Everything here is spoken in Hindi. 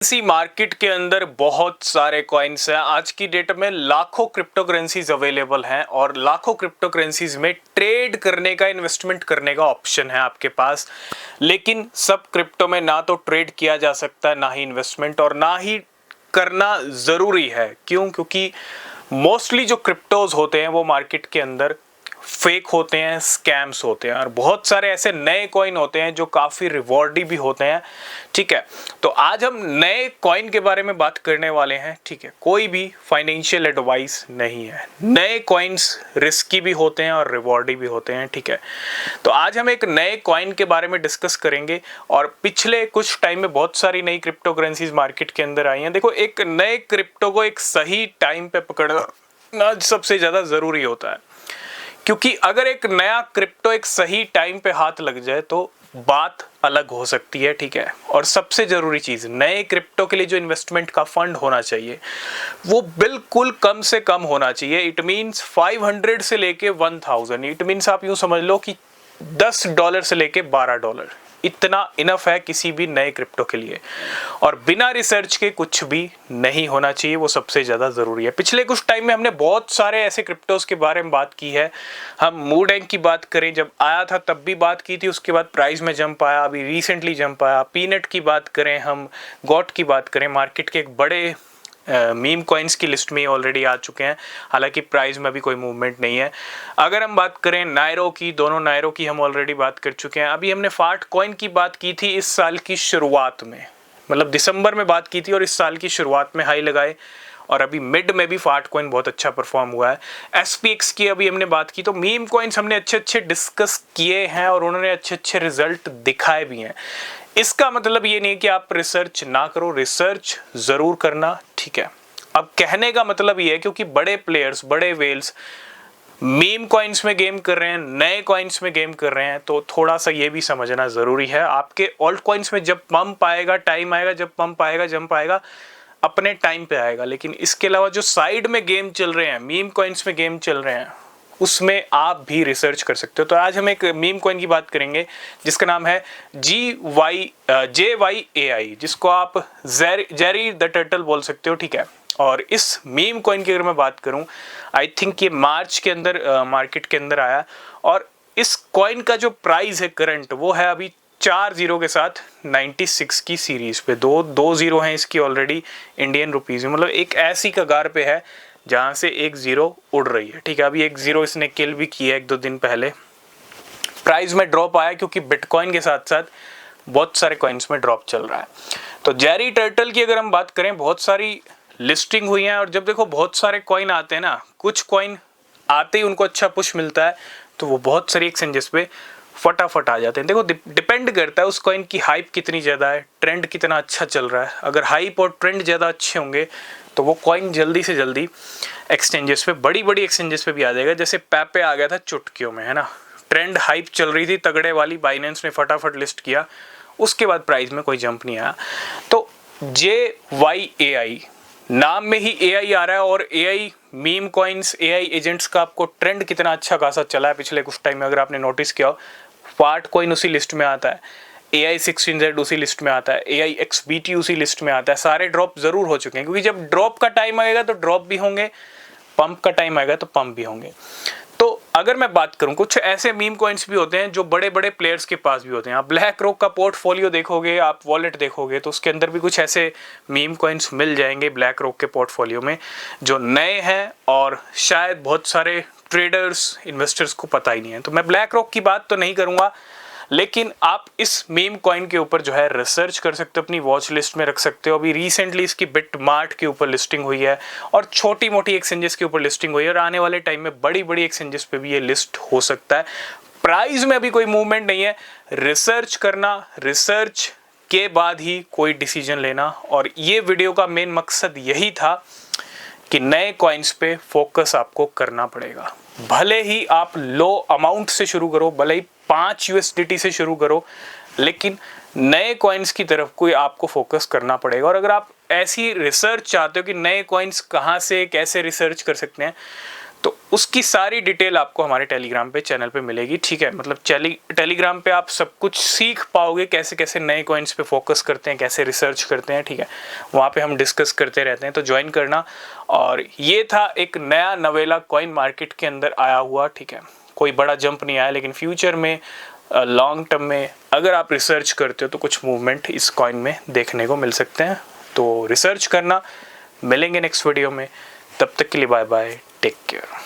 इसी मार्केट के अंदर बहुत सारे कॉइन्स हैं। आज की डेट में लाखों क्रिप्टो करेंसीज अवेलेबल हैं और लाखों क्रिप्टो करेंसीज में ट्रेड करने का, इन्वेस्टमेंट करने का ऑप्शन है आपके पास। लेकिन सब क्रिप्टो में ना तो ट्रेड किया जा सकता है, ना ही इन्वेस्टमेंट, और ना ही करना ज़रूरी है। क्यों? क्योंकि मोस्टली जो क्रिप्टोज होते हैं वो मार्केट के अंदर फेक होते हैं, स्कैम्स होते हैं, और बहुत सारे ऐसे नए कॉइन होते हैं जो काफ़ी रिवॉर्डी भी होते हैं। ठीक है, तो आज हम नए कॉइन के बारे में बात करने वाले हैं। ठीक है, कोई भी फाइनेंशियल एडवाइस नहीं है। नए कॉइन्स रिस्की भी होते हैं और रिवॉर्डी भी होते हैं। ठीक है, तो आज हम एक नए कॉइन के बारे में डिस्कस करेंगे। और पिछले कुछ टाइम में बहुत सारी नई क्रिप्टो करेंसीज मार्केट के अंदर आई हैं। देखो, एक नए क्रिप्टो को एक सही टाइम पे पकड़ना सबसे ज़्यादा ज़रूरी होता है, क्योंकि अगर एक नया क्रिप्टो एक सही टाइम पे हाथ लग जाए तो बात अलग हो सकती है। ठीक है, और सबसे जरूरी चीज, नए क्रिप्टो के लिए जो इन्वेस्टमेंट का फंड होना चाहिए वो बिल्कुल कम से कम होना चाहिए। इट मींस 500 से लेके 1000। इट मींस आप यूं समझ लो कि $10 से लेके $12, इतना इनफ है किसी भी नए क्रिप्टो के लिए। और बिना रिसर्च के कुछ भी नहीं होना चाहिए, वो सबसे ज़्यादा ज़रूरी है। पिछले कुछ टाइम में हमने बहुत सारे ऐसे क्रिप्टोज के बारे में बात की है। हम मूडेंग की बात करें, जब आया था तब भी बात की थी, उसके बाद प्राइस में जंप आया, अभी रिसेंटली जंप आया। पीनट की बात करें, हम गॉट की बात करें, मार्केट के एक बड़े मीम कॉइन्स की लिस्ट में ऑलरेडी आ चुके हैं, हालांकि प्राइस में अभी कोई मूवमेंट नहीं है। अगर हम बात करें नायरो की, दोनों नायरो की हम ऑलरेडी बात कर चुके हैं। अभी हमने फाट कॉइन की बात की थी इस साल की शुरुआत में, मतलब दिसंबर में बात की थी, और इस साल की शुरुआत में हाई लगाए, और अभी मिड में भी फाट कॉइन बहुत अच्छा परफॉर्म हुआ है। SPX की अभी हमने बात की। तो मीम कॉइन्स हमने अच्छे अच्छे डिस्कस किए हैं और उन्होंने अच्छे अच्छे रिजल्ट दिखाए भी हैं। इसका मतलब ये नहीं कि आप रिसर्च ना करो, रिसर्च जरूर करना। ठीक है, अब कहने का मतलब ये है, क्योंकि बड़े प्लेयर्स, बड़े वेल्स मीम कॉइन्स में गेम कर रहे हैं, नए कॉइन्स में गेम कर रहे हैं, तो थोड़ा सा ये भी समझना जरूरी है। आपके ओल्ड कॉइन्स में जब पंप आएगा, टाइम आएगा, जब पंप आएगा, जंप आएगा, अपने टाइम पे आएगा। लेकिन इसके अलावा जो साइड में गेम चल रहे हैं, मीम कॉइन्स में गेम चल रहे हैं, उसमें आप भी रिसर्च कर सकते हो। तो आज हम एक मीम कॉइन की बात करेंगे जिसका नाम है JYAI, जिसको आप जेरी द टर्टल बोल सकते हो। ठीक है, और इस मीम कॉइन की अगर मैं बात करूं, आई थिंक ये मार्च के अंदर मार्केट के अंदर आया, और इस कॉइन का जो प्राइस है करंट, वो है अभी 4 जीरो के साथ 96 की सीरीज पे। दो जीरो हैं इसकी ऑलरेडी इंडियन रुपीज में, मतलब एक ऐसी कगार पे है जहां से एक जीरो उड़ रही है। ठीक है, अभी एक जीरो इसने किल भी किया 1-2 दिन पहले। प्राइस में ड्रॉप आया क्योंकि बिटकॉइन के साथ साथ बहुत सारे कॉइन्स में ड्रॉप चल रहा है। तो जेरी टर्टल की अगर हम बात करें, बहुत सारी लिस्टिंग हुई है, और जब देखो बहुत सारे कॉइन आते हैं ना, कुछ कॉइन आते ही उनको अच्छा पुश मिलता है, तो वो बहुत सारी एक्सचेंजेस पे फटाफट आ जाते हैं। देखो, डिपेंड करता है उस कॉइन की हाइप कितनी ज़्यादा है, ट्रेंड कितना अच्छा चल रहा है। अगर हाइप और ट्रेंड ज़्यादा अच्छे होंगे तो वो कॉइन जल्दी से जल्दी एक्सचेंजेस पे, बड़ी बड़ी एक्सचेंजेस पे भी आ जाएगा। जैसे पेपे आ गया था चुटकियों में, है ना। ट्रेंड हाइप चल रही थी तगड़े वाली, बाइनेंस ने फटाफट लिस्ट किया, उसके बाद प्राइस में कोई जंप नहीं आया। तो JYAI, नाम में ही AI आ रहा है, और AI meme coins, AI agents का आपको ट्रेंड कितना अच्छा खासा चला है पिछले कुछ टाइम में, अगर आपने नोटिस किया हो। फाट कॉइन उसी लिस्ट में आता है, AI16Z उसी लिस्ट में आता है, AIXBT उसी लिस्ट में आता है। सारे ड्रॉप जरूर हो चुके हैं, क्योंकि जब ड्रॉप का टाइम आएगा तो ड्रॉप भी होंगे, पंप का टाइम आएगा तो पंप भी होंगे। तो अगर मैं बात करूं, कुछ ऐसे मीम कॉइन्स भी होते हैं जो बड़े बड़े प्लेयर्स के पास भी होते हैं। आप ब्लैक रॉक का पोर्टफोलियो देखोगे, आप वॉलेट देखोगे, तो उसके अंदर भी कुछ ऐसे मीम कॉइन्स मिल जाएंगे ब्लैक रॉक के पोर्टफोलियो में, जो नए हैं और शायद बहुत सारे ट्रेडर्स, इन्वेस्टर्स को पता ही नहीं है। तो मैं ब्लैक रॉक की बात तो नहीं करूंगा, लेकिन आप इस मीम कॉइन के ऊपर जो है रिसर्च कर सकते हो, अपनी वॉच लिस्ट में रख सकते हो। अभी रिसेंटली इसकी बिटमार्ट के ऊपर लिस्टिंग हुई है, और छोटी मोटी एक्सचेंजेस के ऊपर लिस्टिंग हुई है, और आने वाले टाइम में बड़ी बड़ी एक्सचेंजेस पे भी ये लिस्ट हो सकता है। प्राइस में अभी कोई मूवमेंट नहीं है, रिसर्च करना, रिसर्च के बाद ही कोई डिसीजन लेना। और ये वीडियो का मेन मकसद यही था कि नए कॉइन्स पे फोकस आपको करना पड़ेगा। भले ही आप लो अमाउंट से शुरू करो, भले ही 5 USDT से शुरू करो, लेकिन नए कॉइन्स की तरफ कोई आपको फोकस करना पड़ेगा। और अगर आप ऐसी रिसर्च चाहते हो कि नए कॉइन्स कहाँ से, कैसे रिसर्च कर सकते हैं, तो उसकी सारी डिटेल आपको हमारे टेलीग्राम पे चैनल पे मिलेगी, ठीक है। मतलब टेलीग्राम पे आप सब कुछ सीख पाओगे, कैसे कैसे नए कॉइन्स पे फोकस करते हैं, कैसे रिसर्च करते हैं, ठीक है। वहाँ पे हम डिस्कस करते रहते हैं, तो ज्वाइन करना। और ये था एक नया नवेला कॉइन मार्केट के अंदर आया हुआ, ठीक है। कोई बड़ा जंप नहीं आया, लेकिन फ्यूचर में लॉन्ग टर्म में अगर आप रिसर्च करते हो तो कुछ मूवमेंट इस कॉइन में देखने को मिल सकते हैं। तो रिसर्च करना। मिलेंगे नेक्स्ट वीडियो में, तब तक के लिए बाय बाय, टेक केयर।